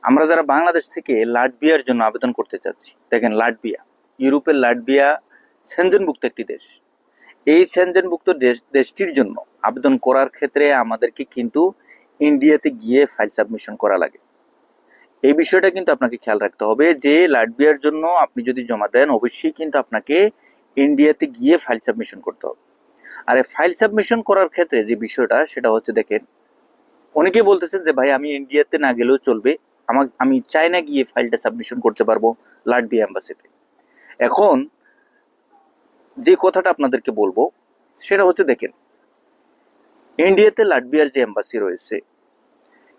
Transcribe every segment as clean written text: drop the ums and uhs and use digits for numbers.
আমরা যারা বাংলাদেশ থেকে লাটভিয়ার জন্য আবেদন করতে চাচ্ছি, দেখেন লাটভিয়া ইউরোপের লাটভিয়া সেনজেনভুক্ত একটি দেশ। এই সেনজেনভুক্ত দেশটির জন্য আবেদন করার ক্ষেত্রে আমাদেরকে কিন্তু ইন্ডিয়াতে গিয়ে ফাইল সাবমিশন করা লাগে। এই বিষয়টা কিন্তু আপনাকে খেয়াল রাখতে হবে যে লাটভিয়ার জন্য আপনি যদি জমা দেন অবশ্যই কিন্তু আপনাকে ইন্ডিয়াতে গিয়ে ফাইল সাবমিশন করতে হবে। আর এই ফাইল সাবমিশন করার ক্ষেত্রে যে বিষয়টা সেটা হচ্ছে, দেখেন অনেকে বলতেছেন যে ভাই আমি ইন্ডিয়াতে না গেলেও চলবে, আমি চায়না গিয়ে ফাইলটা সাবমিশন করতে পারবো লাটভিয়া এম্বাসিতে। এখন যে কথাটা আপনাদেরকে বলবো সেটা হচ্ছে, দেখেন ইন্ডিয়াতে লাটভিয়ার যে এম্বাসি রয়েছে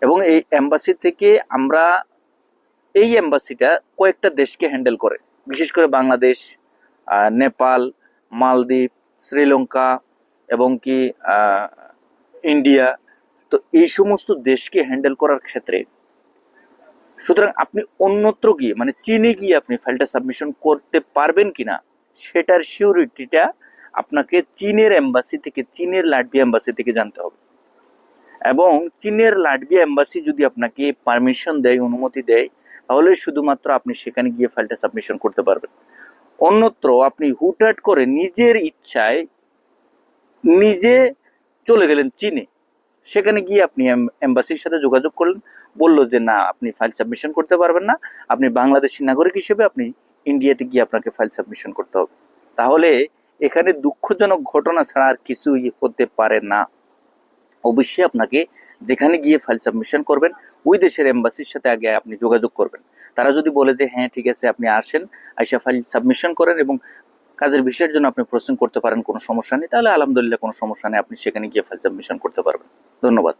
এবং এই এম্বাসি থেকে আমরা এই এম্বাসিটা কয়েকটা দেশকে হ্যান্ডেল করে, বিশেষ করে বাংলাদেশ, নেপাল, মালদ্বীপ, শ্রীলঙ্কা এবং কি ইন্ডিয়া। তো এই সমস্ত দেশকে হ্যান্ডেল করার ক্ষেত্রে সুতরাং আপনি অন্যত্র গিয়ে মানে চীনে গিয়ে আপনি ফাইলটা সাবমিশন করতে পারবেন কিনা সেটার সিউরিটিটা আপনাকে চীনের এম্বাসি থেকে, চীনের লাটভিয়া এম্বাসি থেকে জানতে হবে। এবং চীনের লাটভিয়া এম্বাসি যদি আপনাকে পারমিশন দেয়, অনুমতি দেয়, তাহলে শুধুমাত্র আপনি সেখানে গিয়ে ফাইলটা সাবমিশন করতে পারবেন। অন্যত্র আপনি হুটহাট করে নিজের ইচ্ছায় নিজে চলে গেলেন চীনে, সেখানে গিয়ে আপনি এম্বাসির সাথে যোগাযোগ করলেন, বললো যে না আপনি ফাইল সাবমিশন করতে পারবেন না, আপনি বাংলাদেশি নাগরিক হিসেবে আপনি ইন্ডিয়াতে গিয়ে আপনাকে ফাইল সাবমিশন করতে হবে। তাহলে এখানে দুঃখজনক ঘটনা ছাড়া আর কিছুই হতে পারে না। অবশ্যই আপনাকে যেখানে গিয়ে ফাইল সাবমিশন করবেন ওই দেশের এম্বাসির সাথে আগে আপনি যোগাযোগ করবেন। তারা যদি বলে যে হ্যাঁ ঠিক আছে আপনি আসেন, আইসা ফাইল সাবমিশন করেন এবং কাজের বিষয়ের জন্য আপনি প্রসেসিং করতে পারেন, কোনো সমস্যা নেই, তাহলে আলহামদুলিল্লাহ কোনো সমস্যা নেই, আপনি সেখানে গিয়ে ফাইল সাবমিশন করতে পারবেন। ধন্যবাদ।